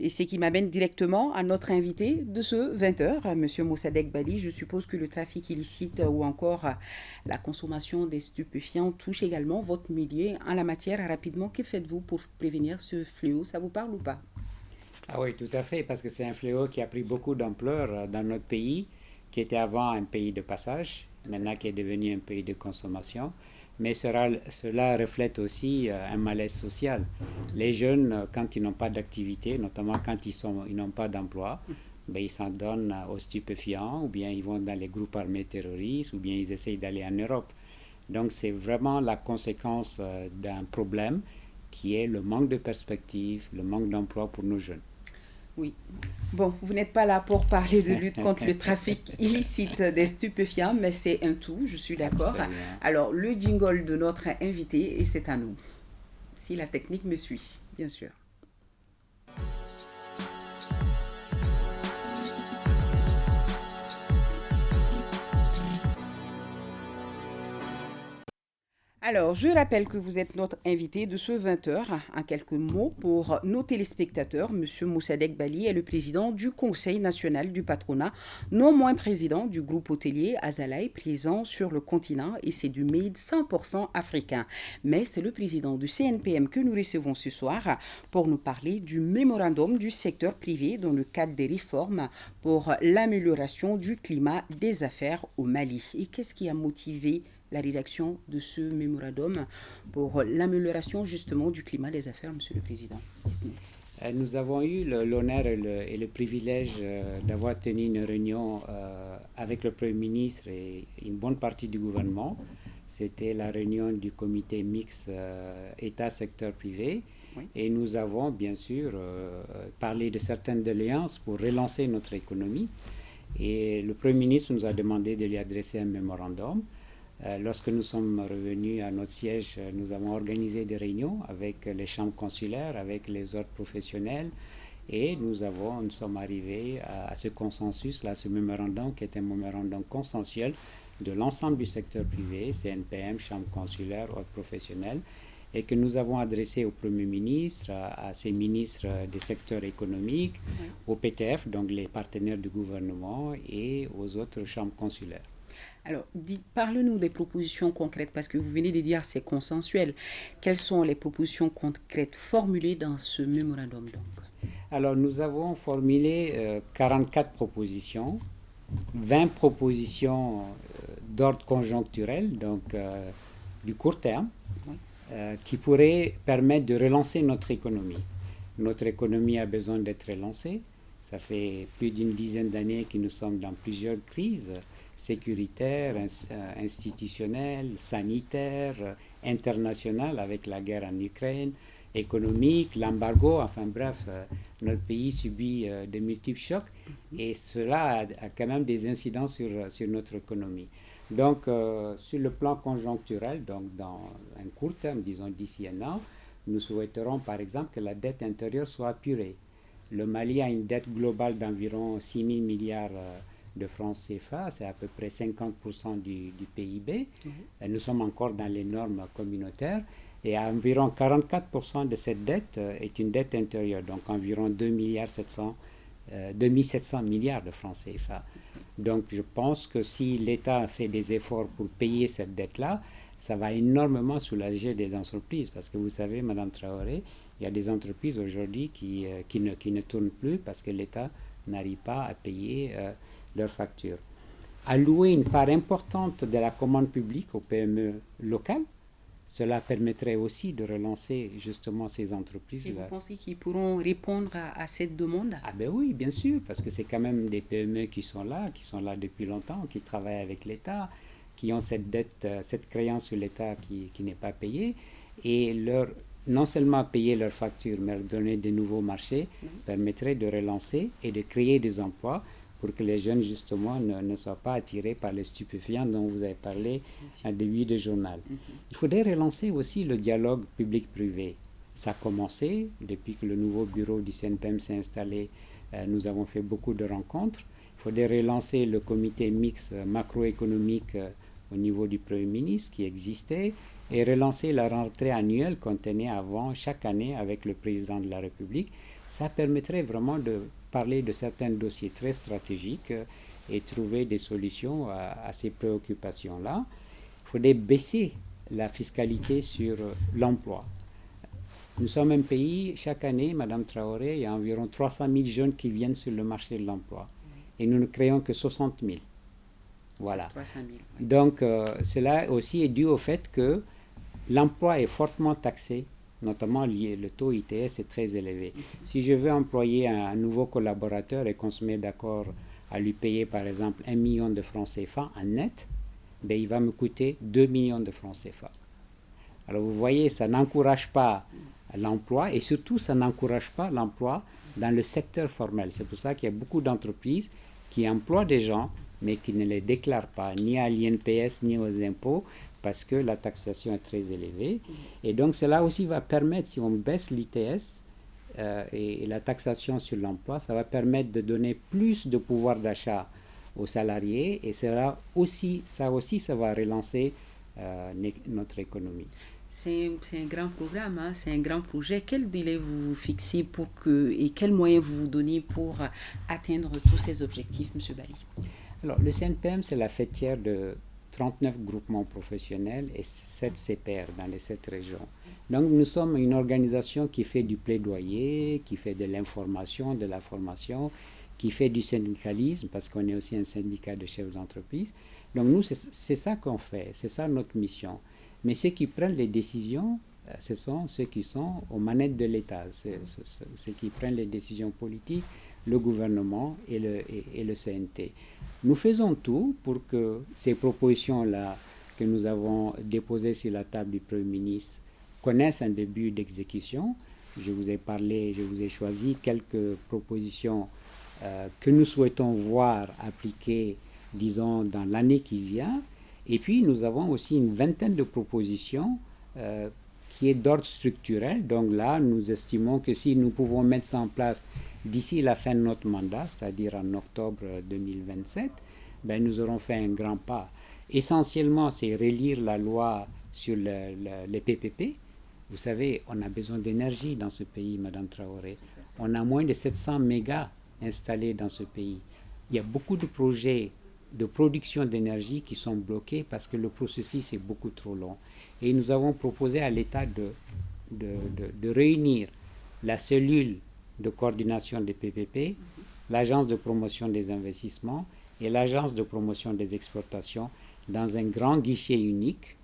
Et ce qui m'amène directement à notre invité de ce 20h, M. Mossadegh Bally. Je suppose que le trafic illicite ou encore la consommation des stupéfiants touche également votre milieu. En la matière, rapidement, que faites-vous pour prévenir ce fléau? Ça vous parle ou pas? Ah oui, tout à fait, parce que c'est un fléau qui a pris beaucoup d'ampleur dans notre pays, qui était avant un pays de passage, maintenant qui est devenu un pays de consommation. Mais cela reflète aussi un malaise social. Les jeunes, quand ils n'ont pas d'activité, notamment quand ils n'ont pas d'emploi, ben, ils s'en donnent aux stupéfiants, ou bien ils vont dans les groupes armés terroristes, ou bien ils essayent d'aller en Europe. Donc c'est vraiment la conséquence d'un problème qui est le manque de perspective, le manque d'emploi pour nos jeunes. Oui. Bon, vous n'êtes pas là pour parler de lutte contre le trafic illicite des stupéfiants, mais c'est un tout, je suis d'accord. Absolument. Alors, le jingle de notre invité, et c'est à nous. Si la technique me suit, bien sûr. Alors, je rappelle que vous êtes notre invité de ce 20h. En quelques mots, pour nos téléspectateurs, M. Mossadegh Bally est le président du Conseil national du patronat, non moins président du groupe hôtelier Azalaï, présent sur le continent, et c'est du made 100% africain. Mais c'est le président du CNPM que nous recevons ce soir pour nous parler du mémorandum du secteur privé dans le cadre des réformes pour l'amélioration du climat des affaires au Mali. Et qu'est-ce qui a motivé la rédaction de ce mémorandum pour l'amélioration justement du climat des affaires, Monsieur le Président? Dites-nous. Nous avons eu l'honneur et le privilège d'avoir tenu une réunion avec le Premier ministre et une bonne partie du gouvernement. C'était la réunion du comité mixte État-secteur privé. Oui. Et nous avons bien sûr parlé de certaines doléances pour relancer notre économie. Et le Premier ministre nous a demandé de lui adresser un mémorandum. Lorsque nous sommes revenus à notre siège, nous avons organisé des réunions avec les chambres consulaires, avec les ordres professionnels, et nous sommes arrivés à ce consensus, à ce mémorandum qui est un mémorandum consensuel de l'ensemble du secteur privé, CNPM, chambres consulaires, ordres professionnels, et que nous avons adressé au Premier ministre, à ses ministres des secteurs économiques, Oui. au PTF, donc les partenaires du gouvernement, et aux autres chambres consulaires. Alors, parle-nous des propositions concrètes, parce que vous venez de dire c'est consensuel. Quelles sont les propositions concrètes formulées dans ce mémorandum donc? Alors, nous avons formulé 44 propositions, 20 propositions d'ordre conjoncturel, donc du court terme, Oui. qui pourraient permettre de relancer notre économie. Notre économie a besoin d'être relancée. Ça fait plus d'une dizaine d'années que nous sommes dans plusieurs crises sécuritaires, institutionnelles, sanitaires, internationales avec la guerre en Ukraine, économique, l'embargo, enfin bref, notre pays subit de multiples chocs et cela a quand même des incidences sur notre économie. Donc, sur le plan conjoncturel, donc dans un court terme, disons d'ici un an, nous souhaiterons par exemple que la dette intérieure soit apurée. Le Mali a une dette globale d'environ 6 000 milliards de francs CFA, c'est à peu près 50% du PIB. Nous sommes encore dans les normes communautaires et environ 44% de cette dette est une dette intérieure, donc environ 2700 milliards de francs CFA. Donc je pense que si l'État fait des efforts pour payer cette dette-là, ça va énormément soulager des entreprises. Parce que vous savez, Madame Traoré, il y a des entreprises aujourd'hui qui ne tournent plus parce que l'État n'arrive pas à payer leurs factures. Allouer une part importante de la commande publique aux PME locales, cela permettrait aussi de relancer justement ces entreprises. Et vous pensez qu'ils pourront répondre à cette demande? Ah ben oui, bien sûr, parce que c'est quand même des PME qui sont là depuis longtemps, qui travaillent avec l'État, qui ont cette dette, cette créance sur l'État qui n'est pas payée, et non seulement payer leurs factures, mais leur donner de nouveaux marchés permettrait de relancer et de créer des emplois pour que les jeunes, justement, ne soient pas attirés par les stupéfiants dont vous avez parlé à début de journal. Il faudrait relancer aussi le dialogue public-privé. Ça a commencé depuis que le nouveau bureau du CNPM s'est installé. Nous avons fait beaucoup de rencontres. Il faudrait relancer le comité mixte macroéconomique au niveau du Premier ministre qui existait et relancer la rentrée annuelle qu'on tenait avant chaque année avec le président de la République. ça permettrait vraiment de parler de certains dossiers très stratégiques et trouver des solutions à ces préoccupations-là. Il faudrait baisser la fiscalité sur l'emploi. Nous sommes un pays, chaque année, Madame Traoré, il y a environ 300 000 jeunes qui viennent sur le marché de l'emploi. Et nous ne créons que 60 000. Voilà. 300 000. Donc, cela aussi est dû au fait que l'emploi est fortement taxé, notamment le taux ITS est très élevé. Si je veux employer un nouveau collaborateur et qu'on se met d'accord à lui payer, par exemple, 1 million de francs CFA en net, ben, il va me coûter 2 millions de francs CFA. Alors, vous voyez, ça n'encourage pas l'emploi et surtout, ça n'encourage pas l'emploi dans le secteur formel. C'est pour ça qu'il y a beaucoup d'entreprises qui emploient des gens, mais qui ne les déclarent pas ni à l'INPS ni aux impôts parce que la taxation est très élevée. Et donc, cela aussi va permettre, si on baisse l'ITS et la taxation sur l'emploi, ça va permettre de donner plus de pouvoir d'achat aux salariés et ça va relancer notre économie. C'est un grand programme, hein? C'est un grand projet. Quel délai vous fixez et quels moyens vous donnez pour atteindre tous ces objectifs, M. Bali? Alors, le CNPM, c'est la fêtière de 39 groupements professionnels et 7 CPR dans les 7 régions. Donc, nous sommes une organisation qui fait du plaidoyer, qui fait de l'information, de la formation, qui fait du syndicalisme, parce qu'on est aussi un syndicat de chefs d'entreprise. Donc, nous, c'est ça qu'on fait, c'est ça notre mission. Mais ceux qui prennent les décisions, ce sont ceux qui sont aux manettes de l'État, ceux qui prennent les décisions politiques, le gouvernement et le CNT. Nous faisons tout pour que ces propositions-là que nous avons déposées sur la table du Premier ministre connaissent un début d'exécution. Je vous ai choisi quelques propositions que nous souhaitons voir appliquées, disons, dans l'année qui vient. Et puis, nous avons aussi une vingtaine de propositions qui est d'ordre structurel. Donc là, nous estimons que si nous pouvons mettre ça en place d'ici la fin de notre mandat, c'est-à-dire en octobre 2027, ben, nous aurons fait un grand pas. Essentiellement, c'est relire la loi sur les PPP. Vous savez, on a besoin d'énergie dans ce pays, Madame Traoré. On a moins de 700 mégas installés dans ce pays. Il y a beaucoup de projets de production d'énergie qui sont bloqués parce que le processus est beaucoup trop long. Et nous avons proposé à l'État de réunir la cellule de coordination des PPP, l'agence de promotion des investissements et l'agence de promotion des exportations dans un grand guichet unique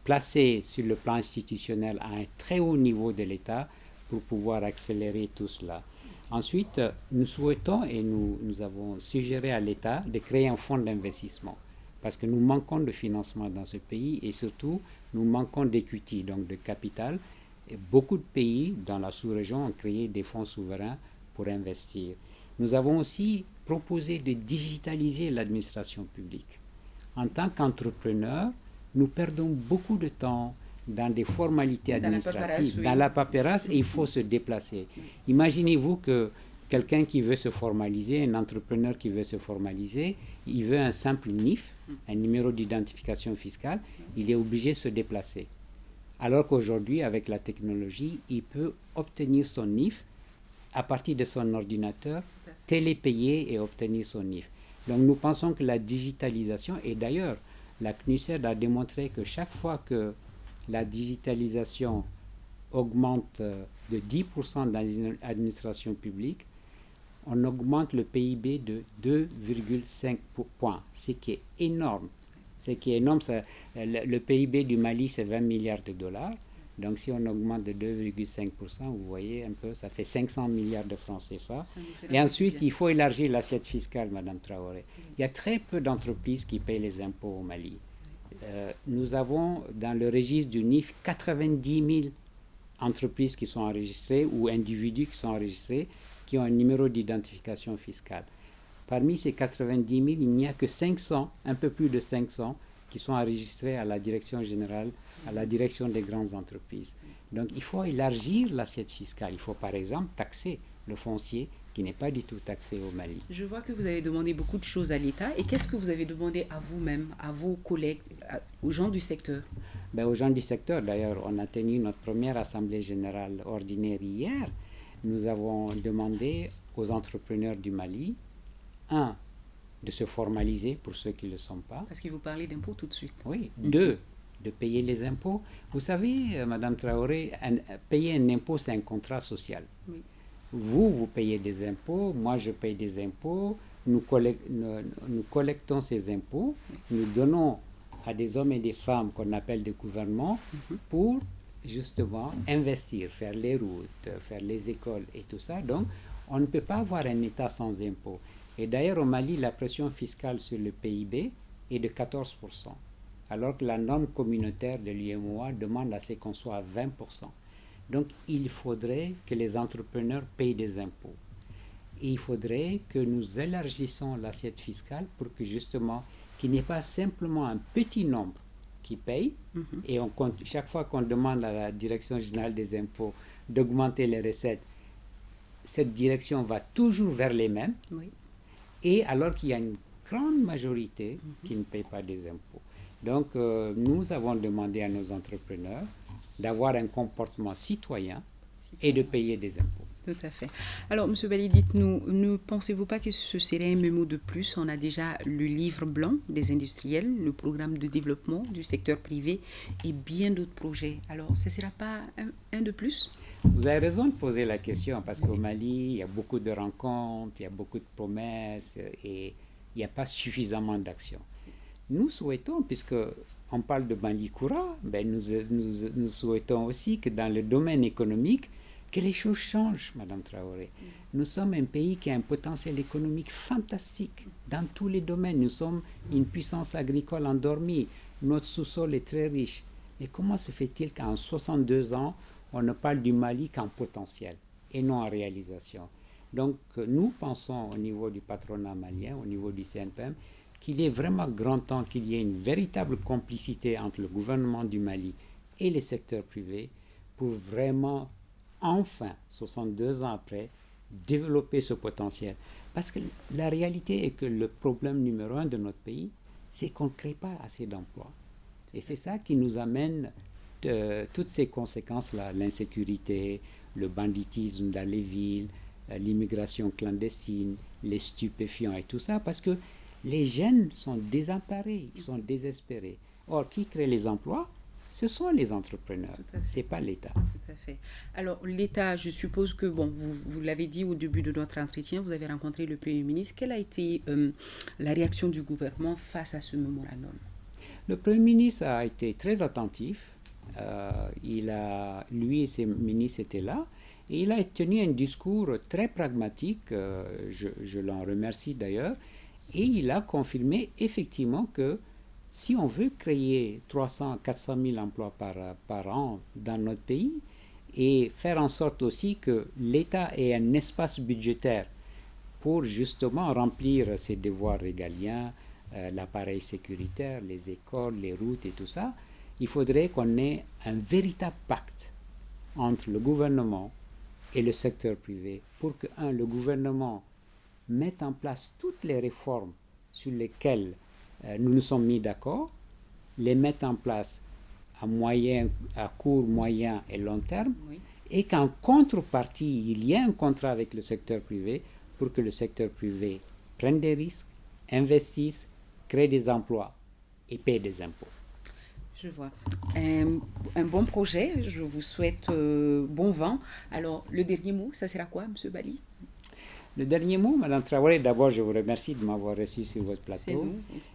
placé sur le plan institutionnel à un très haut niveau de l'État pour pouvoir accélérer tout cela. Ensuite, nous souhaitons et nous avons suggéré à l'État de créer un fonds d'investissement parce que nous manquons de financement dans ce pays et surtout nous manquons d'equity, donc de capital. Et beaucoup de pays dans la sous-région ont créé des fonds souverains pour investir. Nous avons aussi proposé de digitaliser l'administration publique. En tant qu'entrepreneur, nous perdons beaucoup de temps dans des formalités administratives, dans la paperasse, et il faut se déplacer. Imaginez-vous que quelqu'un qui veut se formaliser, un entrepreneur qui veut se formaliser, il veut un simple NIF, un numéro d'identification fiscale, il est obligé de se déplacer. Alors qu'aujourd'hui, avec la technologie, il peut obtenir son NIF à partir de son ordinateur, télépayer et obtenir son NIF. Donc nous pensons que la digitalisation, et d'ailleurs, la CNUSED a démontré que chaque fois que la digitalisation augmente de 10% dans l'administration publique, on augmente le PIB de 2,5 points, ce qui est énorme. Ce qui est énorme, le PIB du Mali, c'est 20 milliards de dollars. Donc si on augmente de 2,5%, vous voyez un peu, ça fait 500 milliards de francs CFA. Et ensuite, il faut élargir l'assiette fiscale, Madame Traoré. Il y a très peu d'entreprises qui payent les impôts au Mali. Nous avons dans le registre du NIF 90 000 entreprises qui sont enregistrées ou individus qui sont enregistrés qui ont un numéro d'identification fiscale. Parmi ces 90 000, il n'y a que 500, un peu plus de 500, qui sont enregistrés à la direction générale, à la direction des grandes entreprises. Donc il faut élargir l'assiette fiscale. Il faut par exemple taxer le foncier qui n'est pas du tout taxé au Mali. Je vois que vous avez demandé beaucoup de choses à l'État. Et qu'est-ce que vous avez demandé à vous-même, à vos collègues, aux gens du secteur? Aux gens du secteur, d'ailleurs, on a tenu notre première assemblée générale ordinaire hier, nous avons demandé aux entrepreneurs du Mali, de se formaliser pour ceux qui ne le sont pas. Parce que vous parlez d'impôts tout de suite. Oui. 2, de payer les impôts. Vous savez, Madame Traoré, payer un impôt, c'est un contrat social. Oui. Vous payez des impôts, moi je paye des impôts, nous collectons ces impôts, nous donnons à des hommes et des femmes qu'on appelle des gouvernements pour justement investir, faire les routes, faire les écoles et tout ça. Donc, on ne peut pas avoir un État sans impôts. Et d'ailleurs, au Mali, la pression fiscale sur le PIB est de 14%, alors que la norme communautaire de l'UEMOA demande à ce qu'on soit à 20%. Donc, il faudrait que les entrepreneurs payent des impôts. Et il faudrait que nous élargissons l'assiette fiscale pour que justement, qu'il n'y ait pas simplement un petit nombre qui paye, et chaque fois qu'on demande à la Direction générale des impôts d'augmenter les recettes, cette direction va toujours vers les mêmes, et alors qu'il y a une grande majorité qui ne paye pas des impôts. Donc, nous avons demandé à nos entrepreneurs d'avoir un comportement citoyen et de payer des impôts. Tout à fait. Alors, M. Bali, dites-nous, ne pensez-vous pas que ce serait un mémo de plus? On a déjà le livre blanc des industriels, le programme de développement du secteur privé et bien d'autres projets. Alors, ce ne sera pas un de plus? Vous avez raison de poser la question parce qu'au Mali, il y a beaucoup de rencontres, il y a beaucoup de promesses et il n'y a pas suffisamment d'actions. Nous souhaitons, puisque on parle de Mali Koura, nous souhaitons aussi que dans le domaine économique, que les choses changent, Madame Traoré. Nous sommes un pays qui a un potentiel économique fantastique dans tous les domaines. Nous sommes une puissance agricole endormie. Notre sous-sol est très riche. Mais comment se fait-il qu'en 62 ans, on ne parle du Mali qu'en potentiel et non en réalisation? Donc, nous pensons au niveau du patronat malien, au niveau du CNPM, qu'il est vraiment grand temps qu'il y ait une véritable complicité entre le gouvernement du Mali et les secteurs privés pour vraiment, enfin, 62 ans après, développer ce potentiel. Parce que la réalité est que le problème numéro 1 de notre pays, c'est qu'on ne crée pas assez d'emplois. Et c'est ça qui nous amène toutes ces conséquences-là, l'insécurité, le banditisme dans les villes, l'immigration clandestine, les stupéfiants et tout ça, parce que les jeunes sont désemparés, ils sont désespérés. Or, qui crée les emplois? Ce sont les entrepreneurs, ce n'est pas l'État. Tout à fait. Alors, l'État, je suppose que, vous l'avez dit au début de notre entretien, vous avez rencontré le Premier ministre. Quelle a été la réaction du gouvernement face à ce mémorandum? Le Premier ministre a été très attentif. Lui et ses ministres étaient là. Et il a tenu un discours très pragmatique, je l'en remercie d'ailleurs. Et il a confirmé effectivement que si on veut créer 300, 400 000 emplois par an dans notre pays et faire en sorte aussi que l'État ait un espace budgétaire pour justement remplir ses devoirs régaliens, l'appareil sécuritaire, les écoles, les routes et tout ça, il faudrait qu'on ait un véritable pacte entre le gouvernement et le secteur privé pour que, le gouvernement mette en place toutes les réformes sur lesquelles nous nous sommes mis d'accord, les mettre en place à court, moyen et long terme, et qu'en contrepartie, il y ait un contrat avec le secteur privé pour que le secteur privé prenne des risques, investisse, crée des emplois et paie des impôts. Je vois. Un bon projet, je vous souhaite bon vent. Alors, le dernier mot, ça sera quoi, M. Bali? Le dernier mot, Mme Traoré, d'abord, je vous remercie de m'avoir reçu sur votre plateau.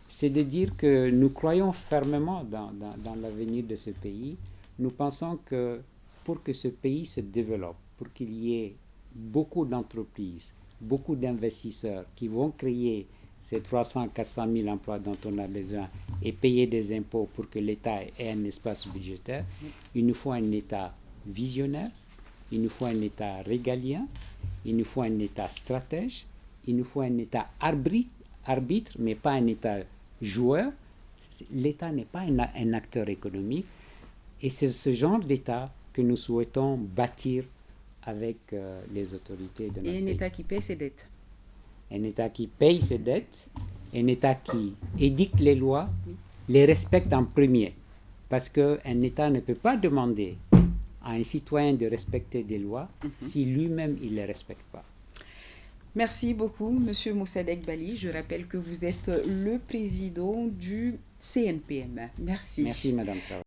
C'est de dire que nous croyons fermement dans l'avenir de ce pays. Nous pensons que pour que ce pays se développe, pour qu'il y ait beaucoup d'entreprises, beaucoup d'investisseurs qui vont créer ces 300, 400 000 emplois dont on a besoin et payer des impôts pour que l'État ait un espace budgétaire, il nous faut un État visionnaire, il nous faut un État régalien, il nous faut un État stratège, il nous faut un État arbitre, mais pas un État joueur. L'État n'est pas un acteur économique. Et c'est ce genre d'État que nous souhaitons bâtir avec les autorités de notre pays. Et un État qui paie ses dettes. Un État qui paye ses dettes, un État qui édicte les lois, les respecte en premier. Parce qu'un État ne peut pas demander à un citoyen de respecter des lois si lui-même il ne les respecte pas. Merci beaucoup, Monsieur Moussadegh Bali. Je rappelle que vous êtes le président du CNPM. Merci. Merci, Madame Traoré.